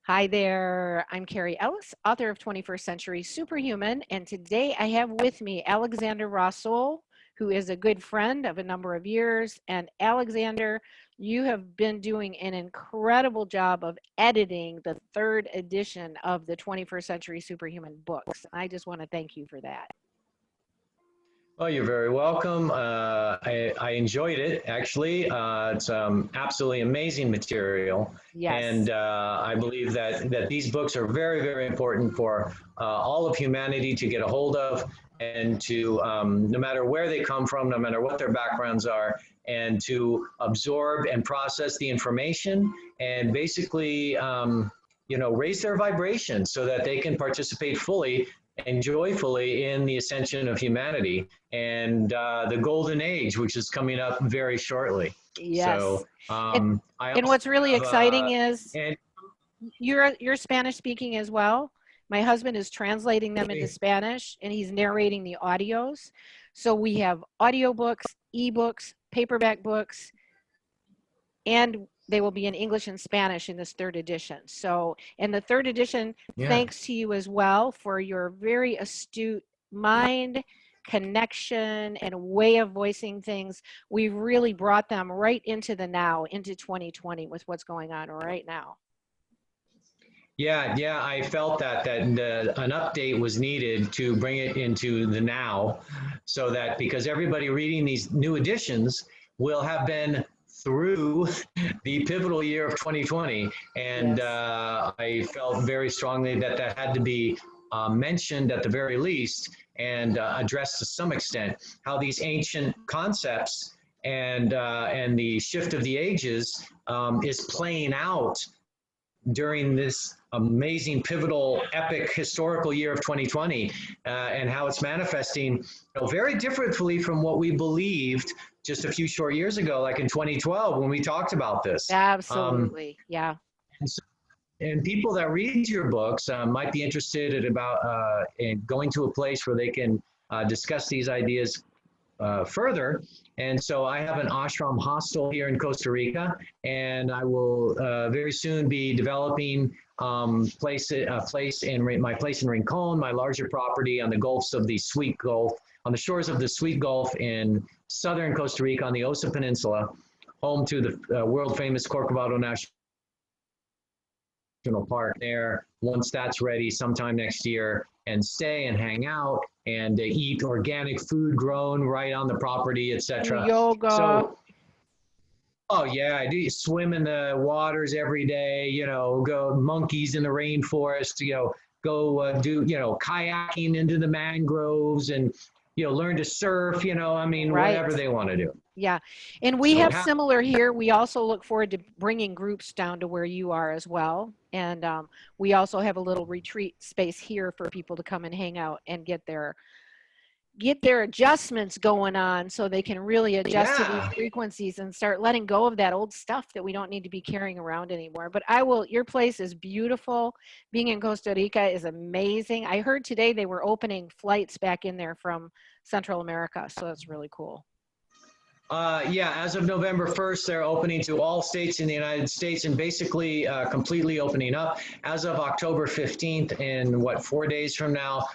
Hi there, I'm Carrie Ellis, author of 21st Century Superhuman, and today I have with me Alexander Rossol, who is a good friend of a number of years. And Alexander, you have been doing an incredible job of editing the third edition of the 21st Century Superhuman books. I just want to thank you for that. Oh, you're very welcome. I enjoyed it, actually. It's absolutely amazing material. Yes. And I believe that these books are very, very important for all of humanity to get a hold of and to, no matter where they come from, no matter what their backgrounds are, and to absorb and process the information and basically, raise their vibration so that they can participate fully and joyfully in the ascension of humanity and the golden age, which is coming up very shortly. Yes. So And, I and also what's really have, exciting is and you're Spanish speaking as well. My husband is translating them into Spanish and he's narrating the audios. So we have audiobooks, ebooks, paperback books, and they will be in English and Spanish in this third edition. So, in the third edition, yeah, thanks to you as well for your very astute mind, connection, and way of voicing things. We've really brought them right into the now, into 2020 with what's going on right now. yeah, I felt that an update was needed to bring it into the now, so that because everybody reading these new editions will have been through the pivotal year of 2020, and Yes. I felt very strongly that that had to be mentioned at the very least and addressed to some extent how these ancient concepts and the shift of the ages is playing out during this amazing, pivotal, epic, historical year of 2020, and how it's manifesting very differently from what we believed just a few short years ago, like in 2012 when we talked about this. Absolutely. Yeah. And people that read your books might be interested in going to a place where they can discuss these ideas further. And so I have an ashram hostel here in Costa Rica, and I will very soon be developing my place in Rincon, my larger property on the Gulfs of the Sweet Gulf, on the shores of the Sweet Gulf in southern Costa Rica on the Osa Peninsula, home to the world famous Corcovado National Park there. Once that's ready sometime next year, and stay and hang out and eat organic food grown right on the property, etc. Yoga. So, oh yeah, I do swim in the waters every day. Go monkeys in the rainforest. Go do kayaking into the mangroves and learn to surf. Whatever they want to do. Yeah, and we So have similar here. We also look forward to bringing groups down to where you are as well. And we also have a little retreat space here for people to come and hang out and get their adjustments going on so they can really adjust to these frequencies and start letting go of that old stuff that we don't need to be carrying around anymore. But your place is beautiful. Being in Costa Rica is amazing. I heard today they were opening flights back in there from Central America, so that's really cool. Yeah, as of November 1st, they're opening to all states in the United States and basically completely opening up. As of October 15th, in 4 days from now,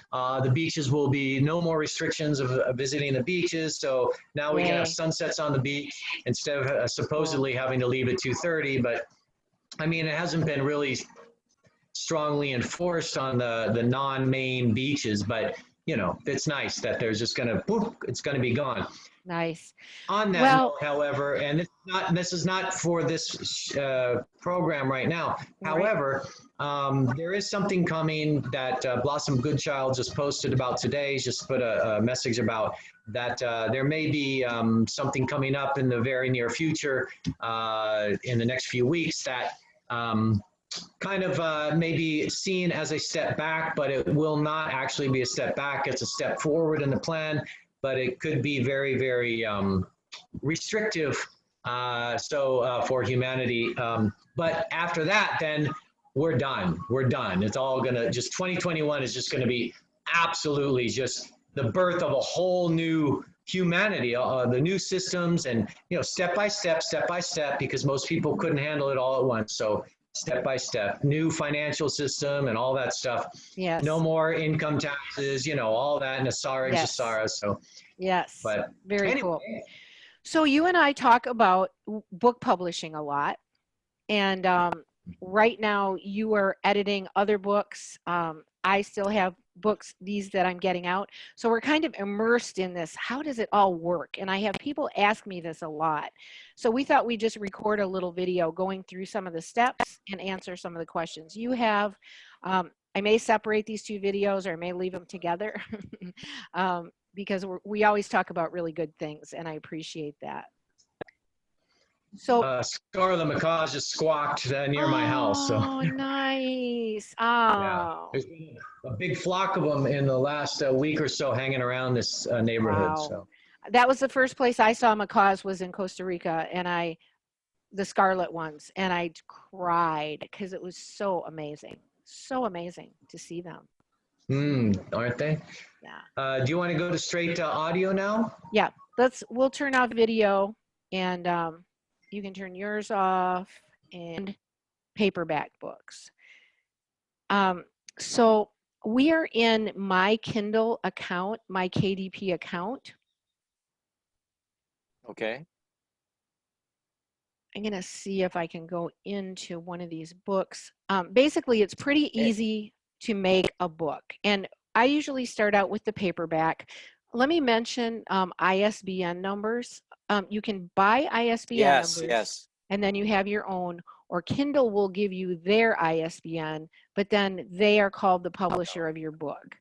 the beaches will be no more restrictions of visiting the beaches. So now we can have sunsets on the beach instead of supposedly having to leave at 2:30. But I mean, it hasn't been really strongly enforced on the non-main beaches, but it's nice that there's just it's going to be gone. Nice. On that note, however, and this is not for this program right now. However, there is something coming that Blossom Goodchild just posted about today. Just put a message about that there may be something coming up in the very near future, in the next few weeks, that kind of may be seen as a step back, but it will not actually be a step back. It's a step forward in the plan, but it could be very, very restrictive for humanity. But after that, then we're done. We're done. It's all going to 2021 is just going to be absolutely just the birth of a whole new humanity, the new systems, and step by step, because most people couldn't handle it all at once. So step by step, new financial system and all that stuff. No Yes. more income taxes, you know, all that, Nasara and Yes. Jasara. So, Yes. but Very anyway, cool. So you and I talk about book publishing a lot. And right now you are editing other books. I still have books, these that I'm getting out. So we're kind of immersed in this. How does it all work? And I have people ask me this a lot. So we thought we'd just record a little video going through some of the steps and answer some of the questions you have. I may separate these two videos or I may leave them together because we always talk about really good things and I appreciate that. So Scar the macaw just squawked near my house. So oh, nice. yeah, Oh, there's been a big flock of them in the last week or so hanging around this neighborhood. wow. So That was the first place I saw macaws was in Costa Rica, and the scarlet ones, and I cried because it was so amazing to see them. aren't they? Yeah. Do you want to go to straight to audio now? Yeah. We'll turn off video, and you can turn yours off and paperback books. So we are in my Kindle account, my KDP account. Okay. I'm going to see if I can go into one of these books. Basically, it's pretty easy to make a book. And I usually start out with the paperback. Let me mention ISBN numbers. You can buy ISBN numbers, Yes. and then you have your own, or Kindle will give you their ISBN, but then they are called the publisher of your book.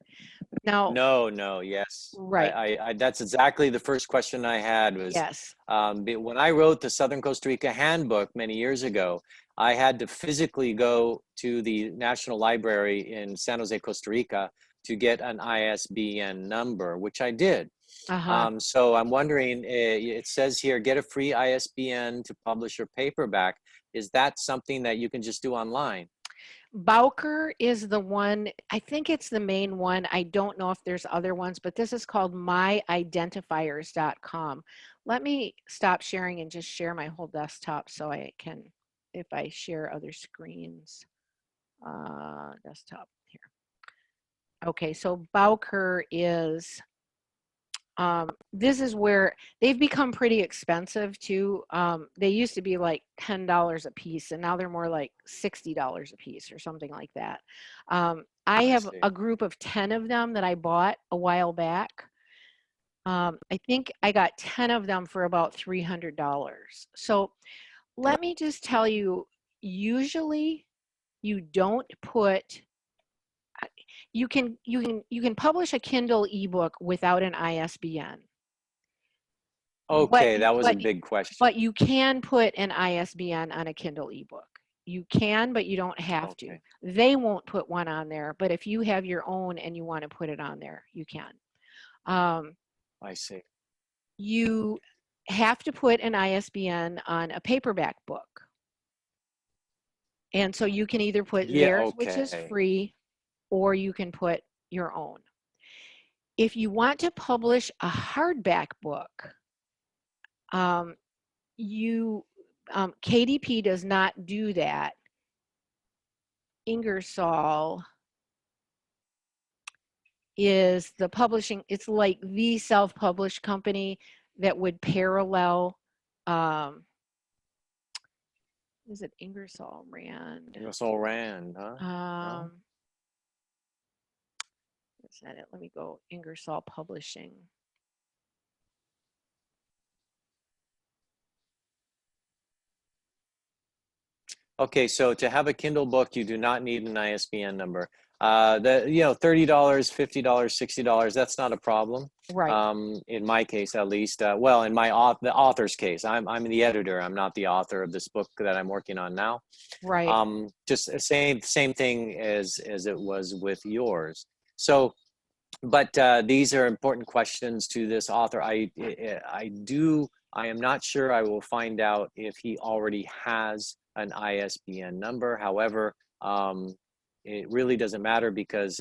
Now, No, yes. right. I that's exactly the first question I had was, Yes. when I wrote the Southern Costa Rica Handbook many years ago, I had to physically go to the National Library in San Jose, Costa Rica to get an ISBN number, which I did. Uh-huh. So I'm wondering, it says here, get a free ISBN to publish your paperback. Is that something that you can just do online? Bowker is the one, I think it's the main one. I don't know if there's other ones, but this is called myidentifiers.com. Let me stop sharing and just share my whole desktop so I can, if I share other screens, desktop here. Okay, so Bowker is, this is where they've become pretty expensive too. They used to be like $10 a piece and now they're more like $60 a piece or something like that. I have a group of 10 of them that I bought a while back. I think I got 10 of them for about $300. So let me just tell you, usually you don't put, you can publish a Kindle ebook without an ISBN. Okay, that was a big question. But you can put an ISBN on a Kindle ebook. You can, but you don't have to. They won't put one on there, but if you have your own and you want to put it on there, you can. I see. You have to put an ISBN on a paperback book. And so you can either put theirs, which is free, or you can put your own. If you want to publish a hardback book, KDP does not do that. Ingersoll is the publishing, it's like the self-published company that would parallel, is it Ingersoll Rand? Ingersoll Rand, huh? Is that it? Let me go Ingersoll Publishing. Okay, so to have a Kindle book, you do not need an ISBN number. $30, $50, $60, that's not a problem. Right. In my case, at least. Well, in the author's case, I'm the editor. I'm not the author of this book that I'm working on now. Right. Just the same thing as it was with yours. So, but these are important questions to this author. I am not sure. I will find out if he already has an ISBN number. However, it really doesn't matter because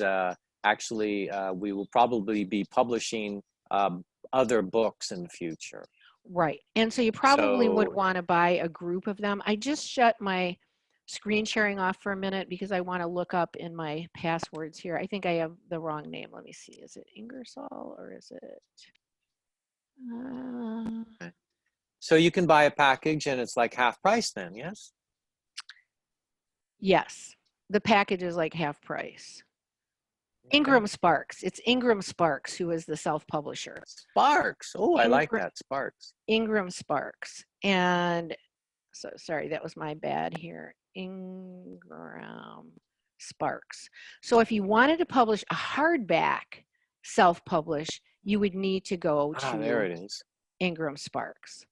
actually we will probably be publishing other books in the future. Right. And so you probably would want to buy a group of them. I just shut my screen sharing off for a minute because I want to look up in my passwords here. I think I have the wrong name. Let me see. Is it Ingersoll or is it? So you can buy a package and it's like half price then, yes? Yes, the package is like half price. IngramSparks. It's IngramSparks who is the self-publisher. Sparks. Oh, I like that, Sparks. IngramSparks. And so, sorry, that was my bad here. IngramSparks. So if you wanted to publish a hardback self-publish, you would need to go to there it is. IngramSparks.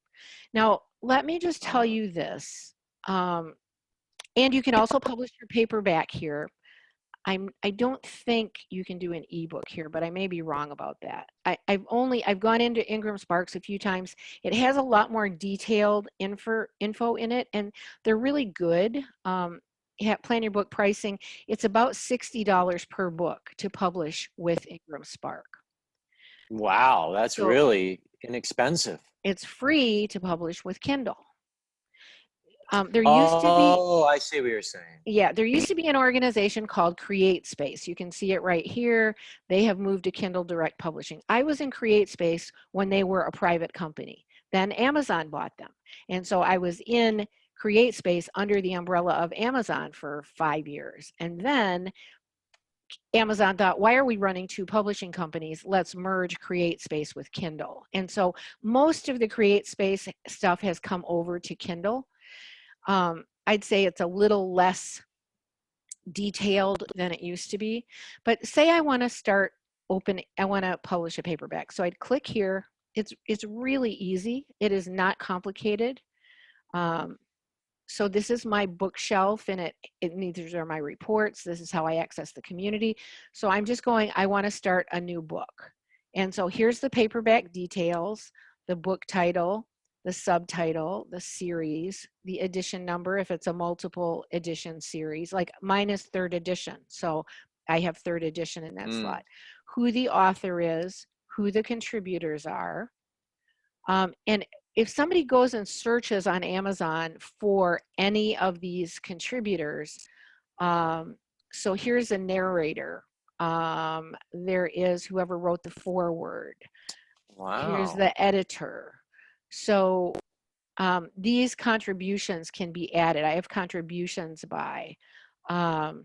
Now, let me just tell you this. And you can also publish your paperback here. I don't think you can do an ebook here, but I may be wrong about that. I've gone into IngramSparks a few times. It has a lot more detailed info in it, and they're really good. Plan your book pricing. It's about $60 per book to publish with IngramSpark. Wow, that's really inexpensive. It's free to publish with Kindle. There used to be. Oh, I see what you're saying. Yeah, there used to be an organization called CreateSpace. You can see it right here. They have moved to Kindle Direct Publishing. I was in CreateSpace when they were a private company. Then Amazon bought them. And so I was in CreateSpace under the umbrella of Amazon for 5 years. And then Amazon thought, why are we running two publishing companies? Let's merge CreateSpace with Kindle. And so most of the CreateSpace stuff has come over to Kindle. I'd say it's a little less detailed than it used to be, but say I want to I want to publish a paperback. So I'd click here. It's really easy. It is not complicated. So this is my bookshelf, and these are my reports. This is how I access the community. So I'm just going, I want to start a new book. And so here's the paperback details, the book title, the subtitle, the series, the edition number, if it's a multiple edition series, like mine is 3rd edition. So I have 3rd edition in that slot. Who the author is, who the contributors are. And if somebody goes and searches on Amazon for any of these contributors, so here's a narrator. There is whoever wrote the foreword. Wow. Here's the editor. So these contributions can be added. I have contributions by. And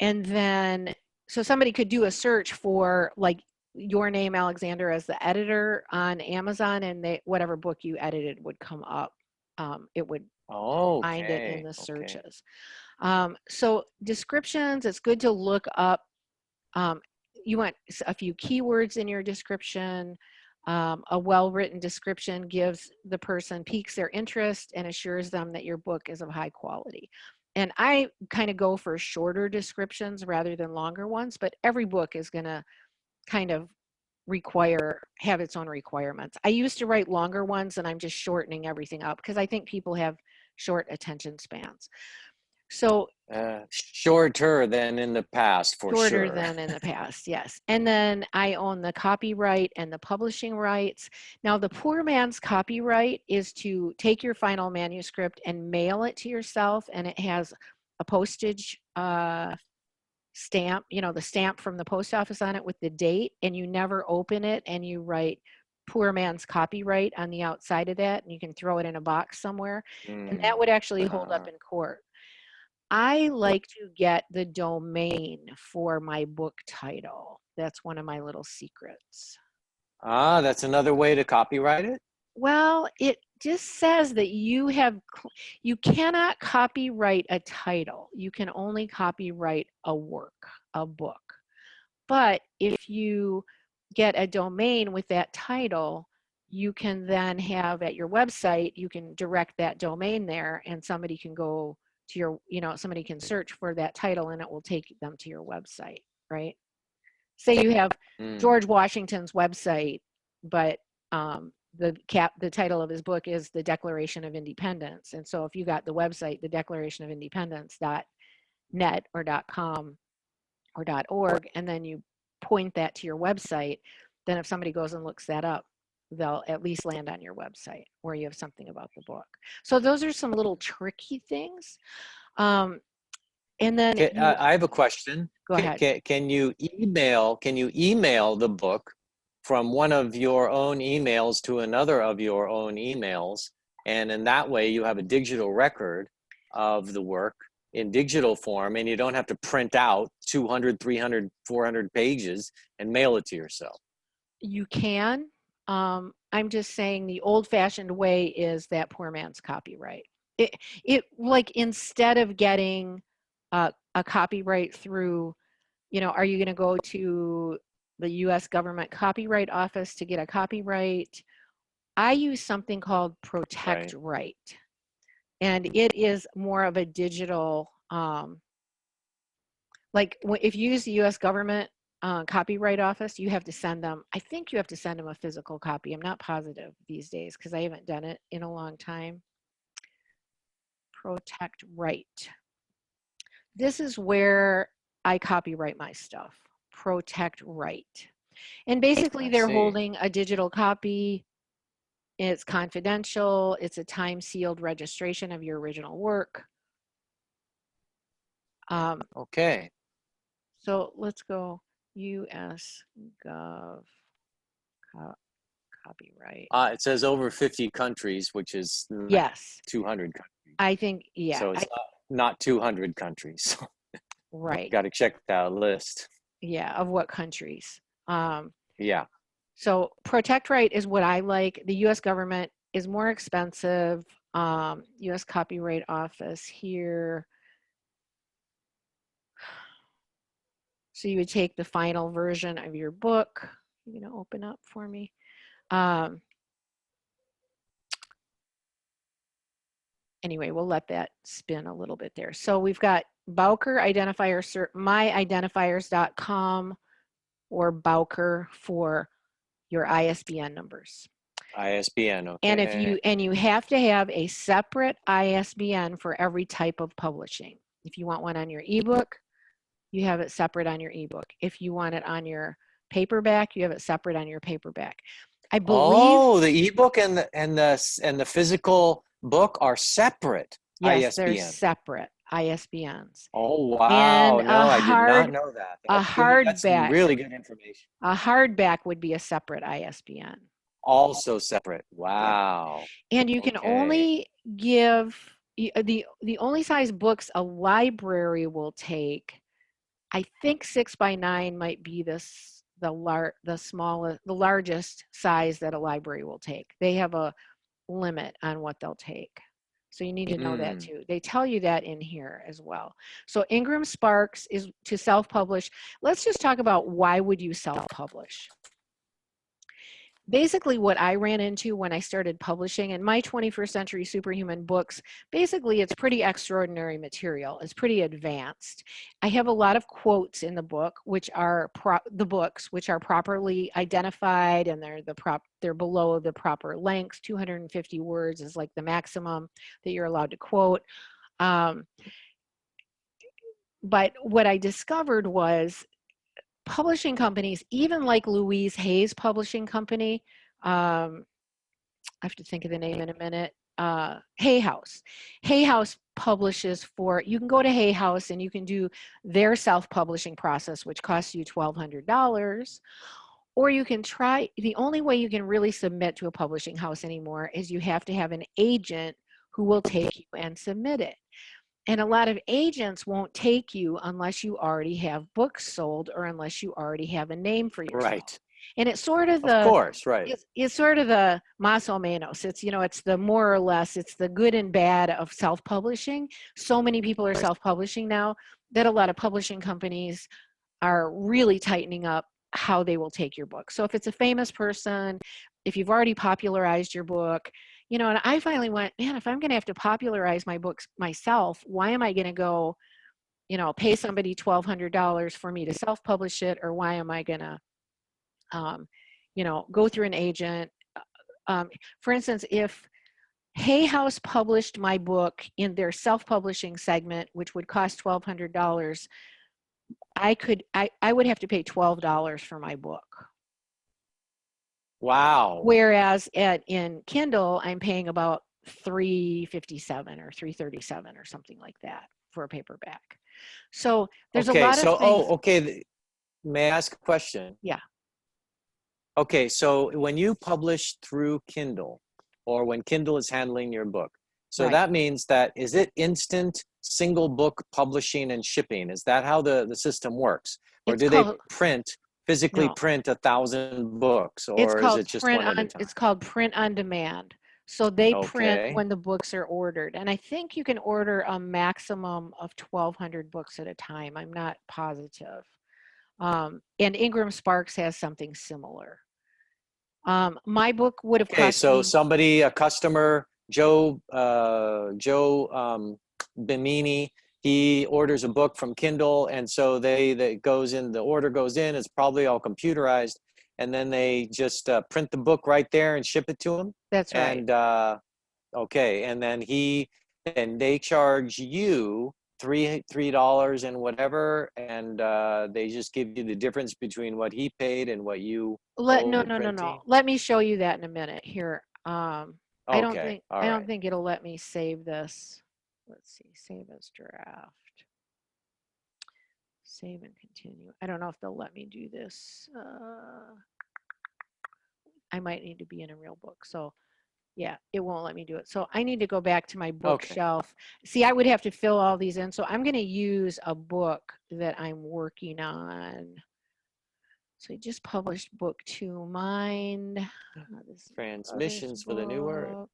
then, so somebody could do a search for like your name, Alexander, as the editor on Amazon, and whatever book you edited would come up. It would find it in the searches. So descriptions, it's good to look up. You want a few keywords in your description. A well-written description piques their interest and assures them that your book is of high quality. And I kind of go for shorter descriptions rather than longer ones, but every book is going to kind of have its own requirements. I used to write longer ones, and I'm just shortening everything up because I think people have short attention spans. So shorter than in the past, for sure. Shorter than in the past, yes. And then I own the copyright and the publishing rights. Now, the poor man's copyright is to take your final manuscript and mail it to yourself, and it has a postage stamp, the stamp from the post office on it with the date, and you never open it, and you write poor man's copyright on the outside of that, and you can throw it in a box somewhere, and that would actually hold up in court. I like to get the domain for my book title. That's one of my little secrets. That's another way to copyright it? Well, it just says that you cannot copyright a title. You can only copyright a book. But if you get a domain with that title, you can then have at your website, you can direct that domain there, and somebody can go to somebody can search for that title, and it will take them to your website, right? Say you have George Washington's website, but the title of his book is The Declaration of Independence. And so if you got the website, the Declaration of Independence.net or .com or .org, and then you point that to your website, then if somebody goes and looks that up, they'll at least land on your website where you have something about the book. So those are some little tricky things. And then I have a question. Go ahead. Can you email the book from one of your own emails to another of your own emails, and in that way you have a digital record of the work in digital form, and you don't have to print out 200, 300, 400 pages and mail it to yourself? You can. I'm just saying the old-fashioned way is that poor man's copyright. It like, instead of getting a copyright through, you know, are you going to go to the U.S. government copyright office to get a copyright? I use something called Protect Right. And it is more of a digital, like if you use the U.S. government copyright office, you have to send them, I think you have to send them a physical copy. I'm not positive these days because I haven't done it in a long time. Protect Right. This is where I copyright my stuff. Protect Right. And basically they're holding a digital copy. It's confidential. It's a time-sealed registration of your original work. Okay. So let's go US Gov copyright. It says over 50 countries, which is yes, 200 countries. I think, yeah. So it's not 200 countries. Right. Got to check that list. Yeah, of what countries. Yeah. So Protect Right is what I like. The US government is more expensive. US Copyright Office here. So you would take the final version of your book. You're going to open up for me. Anyway, we'll let that spin a little bit there. So we've got Bowker identifier, myidentifiers.com, or Bowker for your ISBN numbers. ISBN, okay. And if you have to have a separate ISBN for every type of publishing. If you want one on your ebook, you have it separate on your ebook. If you want it on your paperback, you have it separate on your paperback. I believe. the ebook and the physical book are separate. Yes, ISBN. they're separate ISBNs. Oh wow! And no, I did not know that. That's some really good information. A hardback would be a separate ISBN. Also separate. Wow. And you can only give the only size books a library will take. I think 6x9 might be the largest size that a library will take. They have a limit on what they'll take. So you need to know that too. They tell you that in here as well. So IngramSpark is to self-publish. Let's just talk about why would you self-publish? Basically what I ran into when I started publishing, and my 21st Century Superhuman books, basically it's pretty extraordinary material. It's pretty advanced. I have a lot of quotes in the book, which are which are properly identified, and they're below the proper lengths. 250 words is like the maximum that you're allowed to quote. But what I discovered was publishing companies, even like Louise Hay's publishing company, I have to think of the name in a minute, Hay House. Hay House publishes you can go to Hay House and you can do their self-publishing process, which costs you $1,200, or you can try, the only way you can really submit to a publishing house anymore is you have to have an agent who will take you and submit it. And a lot of agents won't take you unless you already have books sold or unless you already have a name for yourself. Right. And it's sort of of course, right. It's sort of the más o menos. It's, you know, it's the more or less, it's the good and bad of self-publishing. So many people are self-publishing now that a lot of publishing companies are really tightening up how they will take your book. So if it's a famous person, if you've already popularized your book, you know, and I finally went, man, if I'm going to have to popularize my books myself, why am I going to go, you know, pay somebody $1,200 for me to self-publish it? Or why am I going to, you know, go through an agent? For instance, if Hay House published my book in their self-publishing segment, which would cost $1,200, I would have to pay $12 for my book. Wow. Whereas in Kindle, I'm paying about $357 or $337 or something like that for a paperback. So there's a Okay, lot of so, things. okay. May I ask a question? Yeah. Okay, so when you publish through Kindle, or when Kindle is handling your book, so Right. that means that, is it instant single book publishing and shipping? Is that how the system works? Or It's do they called, physically no, print 1,000 books, or is it just one at a time? it's called print on demand. So they print Okay. when the books are ordered. And I think you can order a maximum of 1,200 books at a time. I'm not positive. And IngramSpark has something similar. My book would have Okay, cost so me, somebody, a customer, Joe Bimini, he orders a book from Kindle, and so the order goes in. It's probably all computerized, and then they just print the book right there and ship it to him. that's right. And okay, and then they charge you $3 and whatever, and they just give you the difference between what he paid and what you owe No, the no, no, no. printing. Let me show you that in a minute here. Okay, all I don't right. think it'll let me save this. Let's see, save as draft. Save and continue. I don't know if they'll let me do this. I might need to be in a real book. So yeah, it won't let me do it. So I need to go back to my Okay. bookshelf. See, I would have to fill all these in. So I'm going to use a book that I'm working on. So I just published book 2, Mind. This is my brother's Transmissions for the new word. book.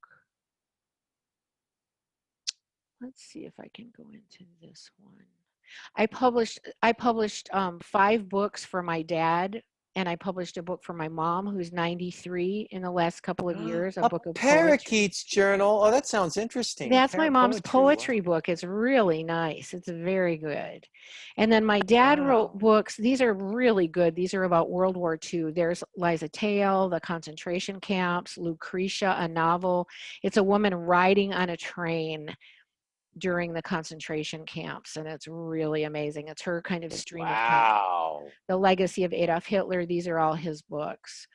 Let's see if I can go into this one. I published 5 books for my dad, and I published a book for my mom, who's 93, in the last couple of years, a A book of poetry. parakeets journal. Oh, that sounds interesting. That's my mom's poetry Wow. book. It's really nice. It's very good. And then my dad wrote Wow. books. These are really good. These are about World War II. There's Liza Tale, the concentration camps, Lucretia, a novel. It's a woman riding on a train during the concentration camps, and it's really amazing. It's her kind of stream of consciousness. Wow. The Legacy of Adolf Hitler. These are all his books.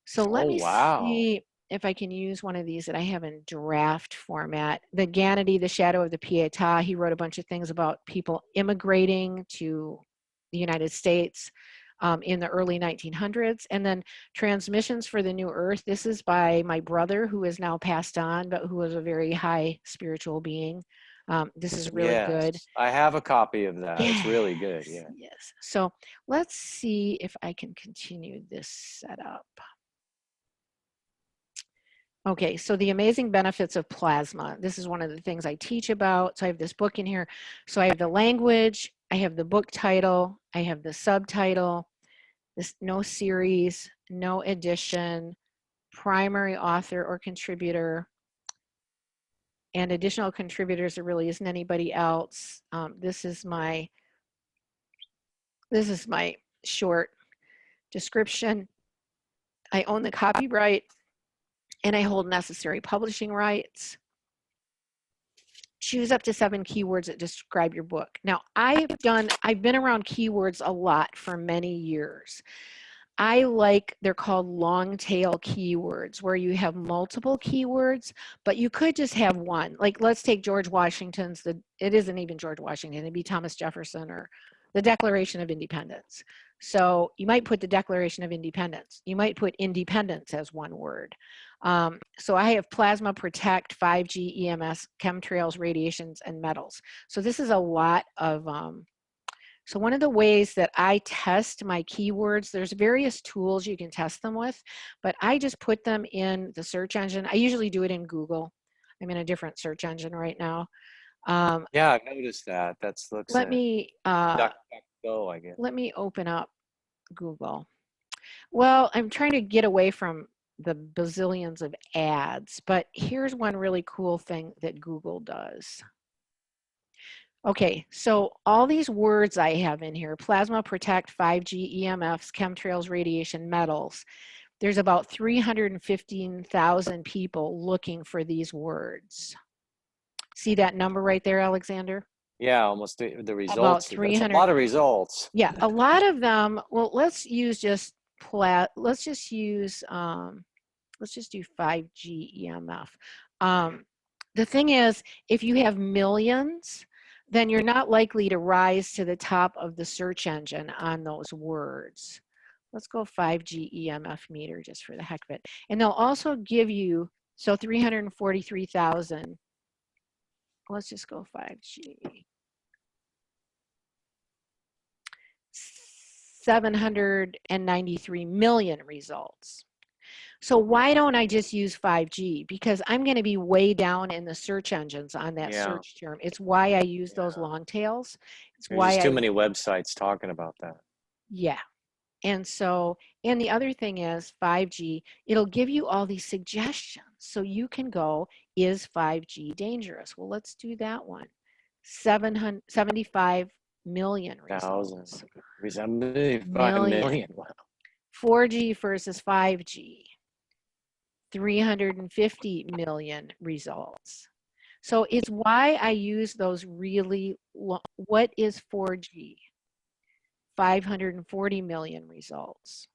So let Oh, me wow. see if I can use one of these that I have in draft format. The Ganity, The Shadow of the Pietà. He wrote a bunch of things about people immigrating to the United States in the early 1900s. And then Transmissions for the New Earth. This is by my brother, who is now passed on, but who was a very high spiritual being. This is really good. Yes, I have a copy of that. It's really good. Yes, Yeah. yes. So let's see if I can continue this setup. Okay, so the amazing benefits of plasma. This is one of the things I teach about. So I have this book in here. So I have the language, I have the book title, I have the subtitle, this no series, no edition, primary author or contributor, and additional contributors. There really isn't anybody else. This is my short description. I own the copyright, and I hold necessary publishing rights. Choose up to 7 keywords that describe your book. Now, I've been around keywords a lot for many years. They're called long tail keywords, where you have multiple keywords, but you could just have one. Like, let's take George Washington's, it isn't even George Washington, it'd be Thomas Jefferson, or the Declaration of Independence. So you might put the Declaration of Independence. You might put independence as one word. So I have plasma, protect, 5G, EMS, chemtrails, radiations, and metals. So this is a lot of, so one of the ways that I test my keywords, there's various tools you can test them with, but I just put them in the search engine. I usually do it in Google. I'm in a different search engine right now. Yeah, I've noticed that. Looks Let at me DuckDuckGo, I guess. let me open up Google. Well, I'm trying to get away from the bazillions of ads, but here's one really cool thing that Google does. Okay, so all these words I have in here: plasma, protect, 5G, EMFs, chemtrails, radiation, metals. There's about 315,000 people looking for these words. See that number right there, Alexander? Yeah, almost the About results. That's a 300. lot of results. Yeah, a lot of them. Well, let's use just let's just use, let's just do 5G EMF. The thing is, if you have millions, then you're not likely to rise to the top of the search engine on those words. Let's go 5G EMF meter just for the heck of it. And they'll also give you, so 343,000. Let's just go 5G. 793 million results. So why don't I just use 5G? Because I'm going to be way down in the search engines on that search term. It's why I use those long tails. It's There's why just too many websites talking about that. Yeah. And so, and the other thing is 5G, it'll give you all these suggestions. So you can go, is 5G dangerous? Well, let's do that one. 775 million results. 75 million. Wow. 4G versus 5G. 350 million results. So it's why I use those really, what is 4G? 540 million results.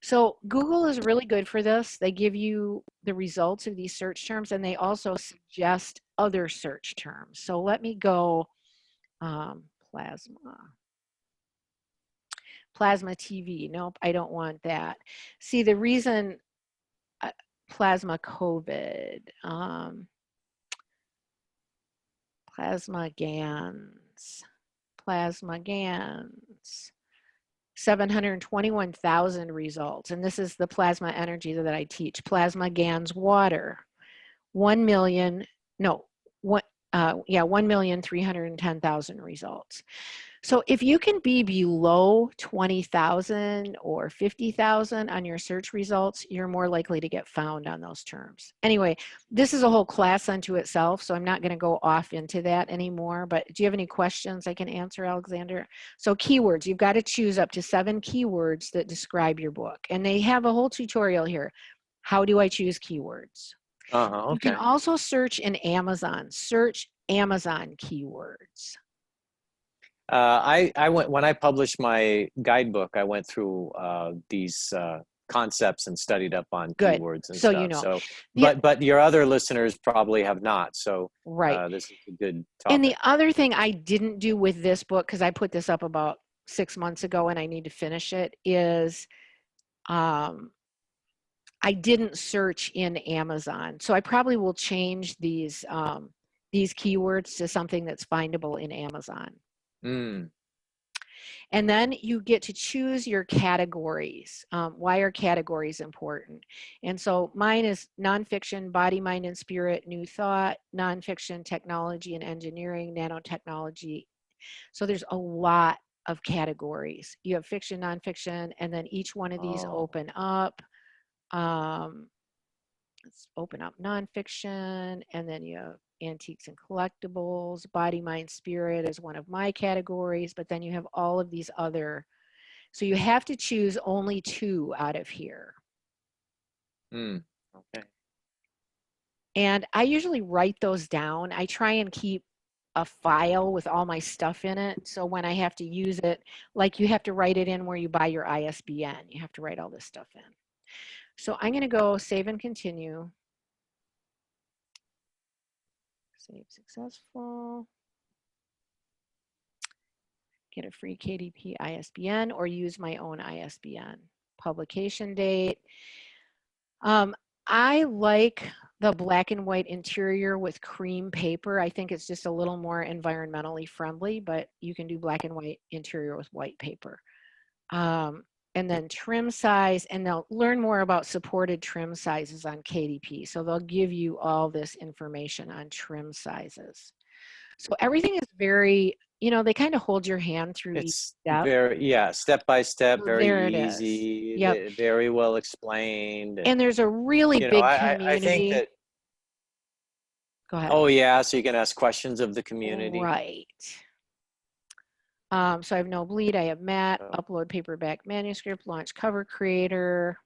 So Google is really good for this. They give you the results of these search terms, and they also suggest other search terms. So let me go plasma TV. Nope, I don't want that. See, the reason plasma COVID, plasma GANs, 721,000 results. And this is the plasma energy that I teach. Plasma GANs water, 1,310,000 results. So if you can be below 20,000 or 50,000 on your search results, you're more likely to get found on those terms. Anyway, this is a whole class unto itself, so I'm not going to go off into that anymore. But do you have any questions I can answer, Alexander? So keywords, you've got to choose up to 7 keywords that describe your book. And they have a whole tutorial here. How do I choose keywords? Okay. You can also search in Amazon. Search Amazon keywords. I went, when I published my guidebook, I went through these concepts and studied up on keywords and so stuff. You know. So, but your other listeners probably have not. So this is a good topic. And the other thing I didn't do with this book, because I put this up about 6 months ago and I need to finish it, is I didn't search in Amazon. So I probably will change these keywords to something that's findable in Amazon. And then you get to choose your categories. Why are categories important? And so mine is nonfiction, body, mind, and spirit, new thought, nonfiction, technology and engineering, nanotechnology. So there's a lot of categories. You have fiction, nonfiction, and then each one of these open up. Let's open up nonfiction, and then you have antiques and collectibles. Body, mind, spirit is one of my categories, but then you have all of these other. So you have to choose only 2 out of here. Okay. And I usually write those down. I try and keep a file with all my stuff in it. So when I have to use it, like you have to write it in where you buy your ISBN. You have to write all this stuff in. So I'm going to go save and continue. Save successful. Get a free KDP ISBN or use my own ISBN. Publication date. I like the black and white interior with cream paper. I think it's just a little more environmentally friendly, but you can do black and white interior with white paper. And then trim size, and they'll learn more about supported trim sizes on KDP. So they'll give you all this information on trim sizes. So everything is very, you know, they kind of hold your hand through each step. Very, step by step, So very easy, very well explained. And there's a really big community. I think that. Go ahead. Oh yeah, so you can ask questions of the community. Right. So I have No Bleed, I have Matt, upload paperback manuscript, launch cover creator,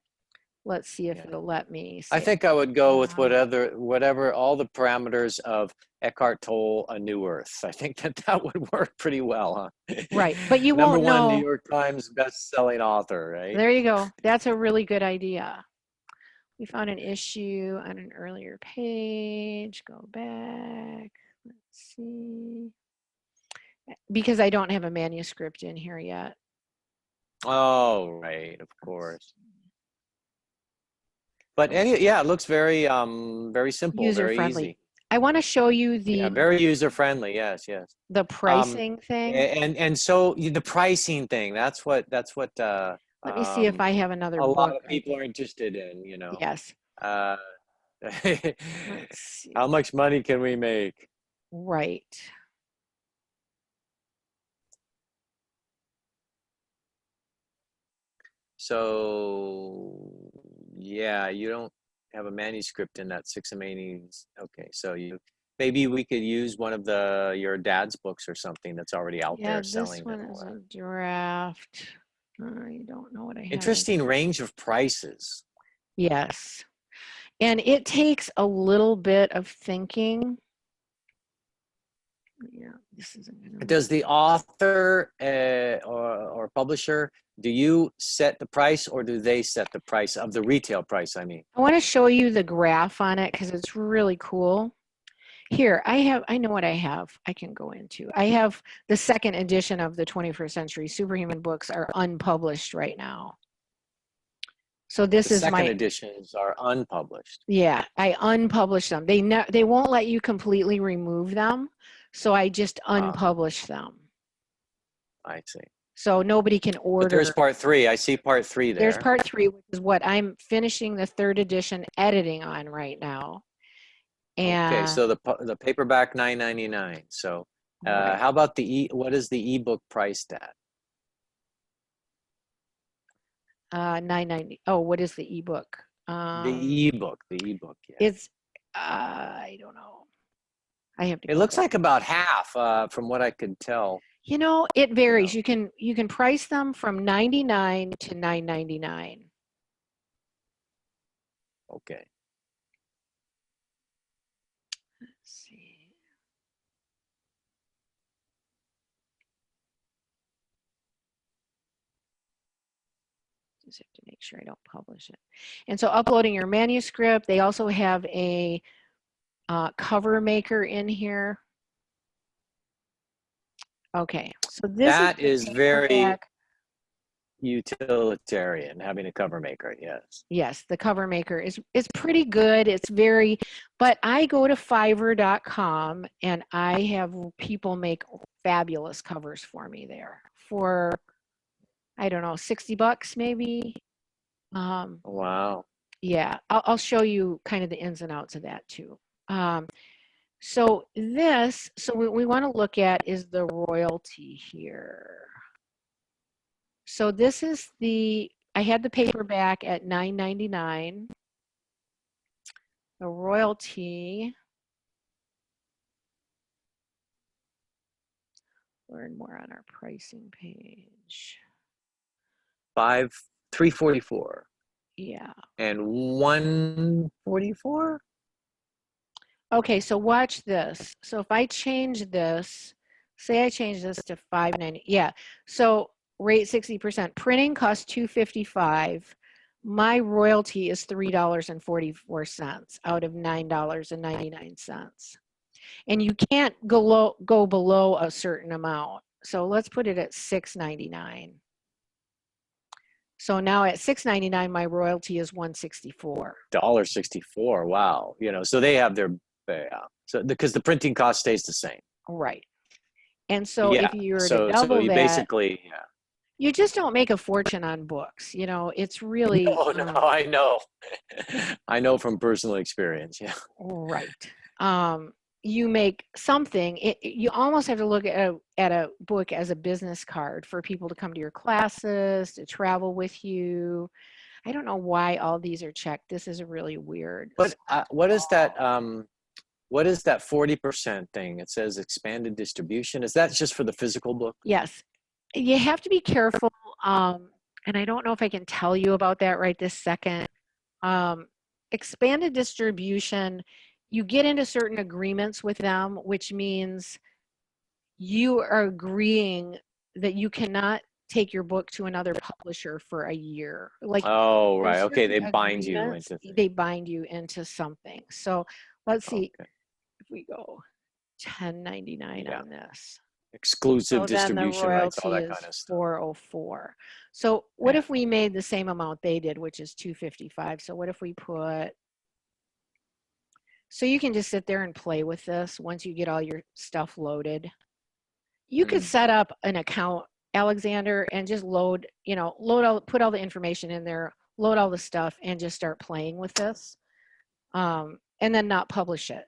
Let's see if Yeah. it'll let me I say. think I would go with whatever all the parameters of Eckhart Tolle, A New Earth. I think that would work pretty well, huh? Right, but you Number won't one New know. York Times best-selling author, right? There you go. That's a really good idea. We found an issue on an earlier page. Go back. Let's see. Because I don't have a manuscript in here yet. Oh, right, of course. But yeah, it looks very very simple, very User-friendly. easy. I want to show you Yeah, very user-friendly. Yes, yes. the pricing thing. And so the pricing thing, that's what Let me see if I have another a lot book. of people are interested in, you know. Yes. Uh, Let's see. how much money can we make? Right. So yeah, you don't have a manuscript in that Six Amazing. Okay, so maybe we could use one of your dad's books or something that's already out there selling. This one is a draft. I don't know what I have. Interesting range of prices. Yes. And it takes a little bit of thinking. Yeah, this isn't gonna. Does the author or publisher, do you set the price or do they set the price of the retail price, I mean? I want to show you the graph on it because it's really cool. Here, I know what I have. I can go into. I have the second edition of the 21st Century Superhuman books are unpublished right now. So this is my second editions are unpublished. Yeah, I unpublish them. They won't let you completely remove them, so I just unpublish them. I see. So nobody can order. But there's part 3. I see part 3 there. There's part 3, which is what I'm finishing the 3rd edition editing on right now. And okay, so the paperback $9.99. So right. how about what is the ebook priced at? $9.90. Oh, what is the ebook? The ebook. Yeah. It's I don't know. I have to. It looks like about half, from what I could tell. You know, it varies. You can price them from $99 to $9.99. Okay. Let's see. Just have to make sure I don't publish it. And so uploading your manuscript, they also have a cover maker in here. Okay, so this is very utilitarian, having a cover maker, yes. Yes, the cover maker is pretty good. It's but I go to Fiverr.com and I have people make fabulous covers for me there for, I don't know, $60 maybe. Wow. Yeah, I'll show you kind of the ins and outs of that too. So what we want to look at is the royalty here. So this is I had the paperback at $9.99. The royalty, learn more on our pricing page. $344. Yeah. And $144. Okay, so watch this. So if I change this, say I change this to $5.90. Yeah. So rate 60%. Printing costs $2.55. My royalty is $3.44 out of $9.99. And you can't go below a certain amount. So let's put it at $6.99. So now at $6.99, my royalty is $1.64. $1.64. Wow. So they have their so because the printing cost stays the same. Right. And so if you were to double so you that, basically, you just don't make a fortune on books. It's really. No, I know. I know from personal experience. Yeah. Right. You make something. You almost have to look at a book as a business card for people to come to your classes, to travel with you. I don't know why all these are checked. This is really weird. But what is that? What is that 40% thing? It says expanded distribution. Is that just for the physical book? Yes. You have to be careful. And I don't know if I can tell you about that right this second. Expanded distribution, you get into certain agreements with them, which means you are agreeing that you cannot take your book to another publisher for a year. Like, Oh, right. there's Okay, they certain bind you agreements, into things. they bind you into something. So let's see Okay. if we go 1099 Yeah. on this. Exclusive So then the distribution rights, all royalty that is kind of stuff. 404. So what Yeah. if we made the same amount they did, which is 255? So what if we put, so you can just sit there and play with this once you get all your stuff loaded. You could set up an account, Alexander, and just load, put all the information in there, load all the stuff, and just start playing with this, and then not publish it.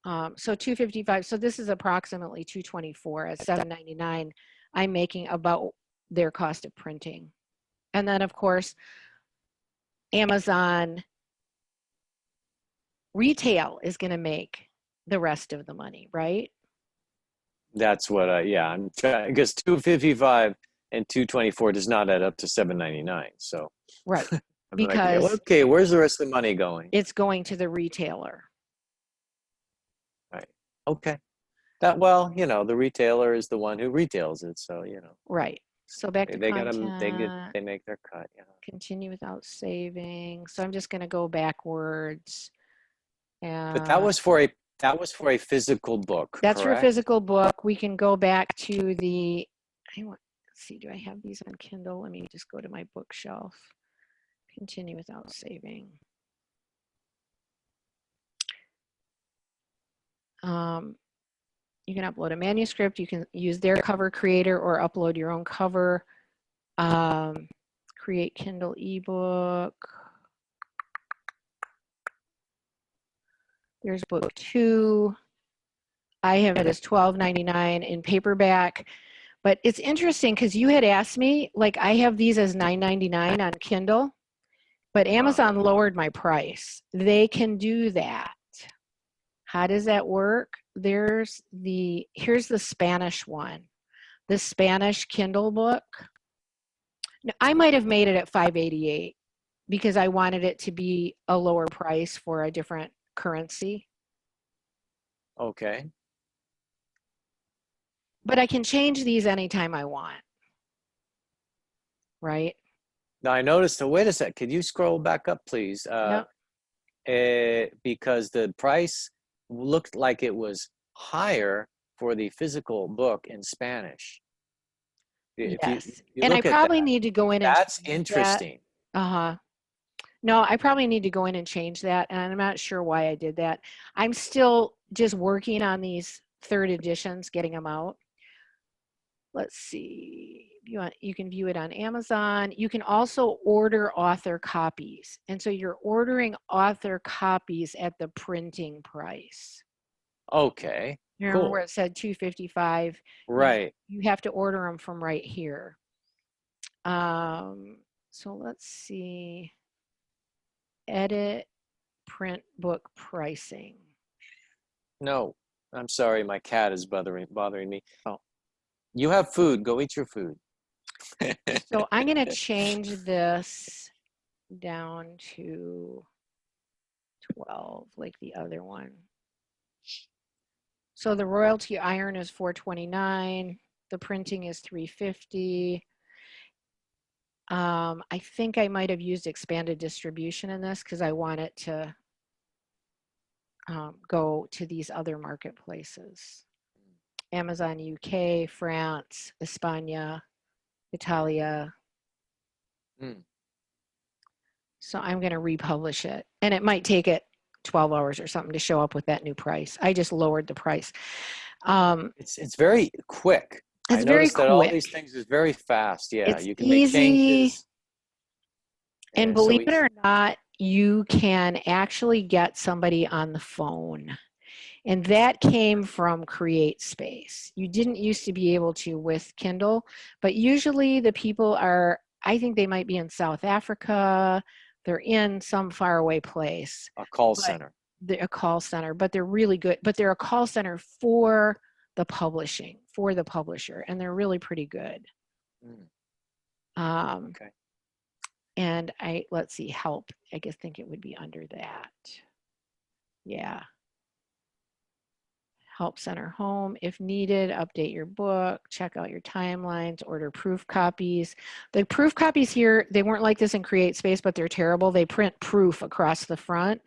So 255. So this is approximately 224 at 799. I'm making about their cost of printing, and then of course, Amazon retail is going to make the rest of the money, right? That's what I'm trying, because 255 and 224 does not add up to 799. So Right. I'm Because like, okay, where's the rest of the money going? it's going to the retailer. Right. Okay. The retailer is the one who retails it. So, Right. So back to they content, they make their cut. Yeah. continue without saving. So I'm just going to go backwards. And But that was for a physical book, that's for a correct? physical book. We can go back to the, let's see, do I have these on Kindle? Let me just go to my bookshelf. Continue without saving. You can upload a manuscript. You can use their cover creator or upload your own cover. Create Kindle ebook. There's book 2. I have it as $12.99 in paperback. But it's interesting because you had asked me, like, I have these as $9.99 on Kindle, but Amazon lowered my price. They can do that. How does that work? Here's the Spanish one, the Spanish Kindle book. Now, I might have made it at $5.88 because I wanted it to be a lower price for a different currency. Okay. But I can change these anytime I want, right? Now I noticed, wait a sec, could you scroll back up, please? Yep. Because the price looked like it was higher for the physical book in Spanish. Yes. And I probably need to go in and that's interesting. No, I probably need to go in and change that. And I'm not sure why I did that. I'm still just working on these 3rd editions, getting them out. Let's see. You can view it on Amazon. You can also order author copies. And so you're ordering author copies at the printing price. Okay. Remember cool. where it said $255? Right. You have to order them from right here. So let's see. Edit print book pricing. No, I'm sorry. My cat is bothering me. Oh. You have food. Go eat your food. So I'm going to change this down to 12, like the other one. So the royalty iron is $4.29. The printing is $3.50. I think I might have used expanded distribution in this because I want it to go to these other marketplaces. Amazon UK, France, España, Italia. So I'm going to republish it. And it might take it 12 hours or something to show up with that new price. I just lowered the price. It's very quick. It's very quick. That all these things is very fast. Yeah, it's you can easy, make changes. And believe it or not, you can actually get somebody on the phone. And that came from CreateSpace. You didn't used to be able to with Kindle, but usually the people are, I think they might be in South Africa. They're in some faraway place. A call center. They're a call center, but they're really good. But they're a call center for the publishing, for the publisher, and they're really pretty good. Okay. And let's see, help. I guess think it would be under that. Yeah. Help center home. If needed, update your book, check out your timelines, order proof copies. The proof copies here, they weren't like this in CreateSpace, but they're terrible. They print proof across the front.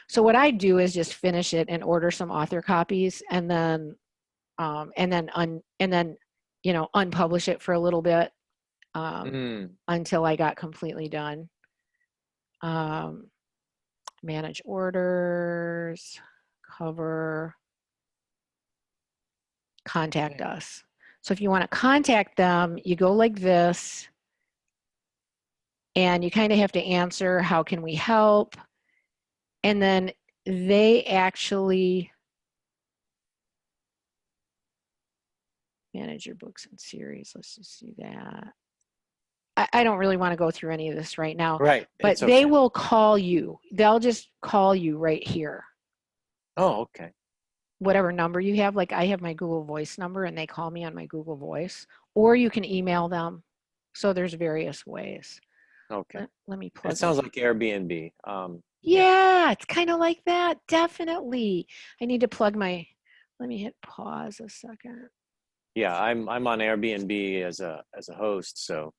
So what I do is just finish it and order some author copies, and then you know, unpublish it for a little bit until I got completely done. Manage orders, cover, contact us. So if you want to contact them, you go like this, and you kind of have to answer, how can we help? And then they actually manage your books and series. Let's just do that. I don't really want to go through any of this right now, Right. but It's okay. they will call you. They'll just call you right here. Oh, okay. Whatever number you have, like I have my Google Voice number, and they call me on my Google Voice, or you can email them. So there's various ways. Okay. Let me plug It sounds like Airbnb. Yeah, it's kind of like that. Definitely. I need to plug my, let me hit pause a second. Yeah, I'm on Airbnb as a host, so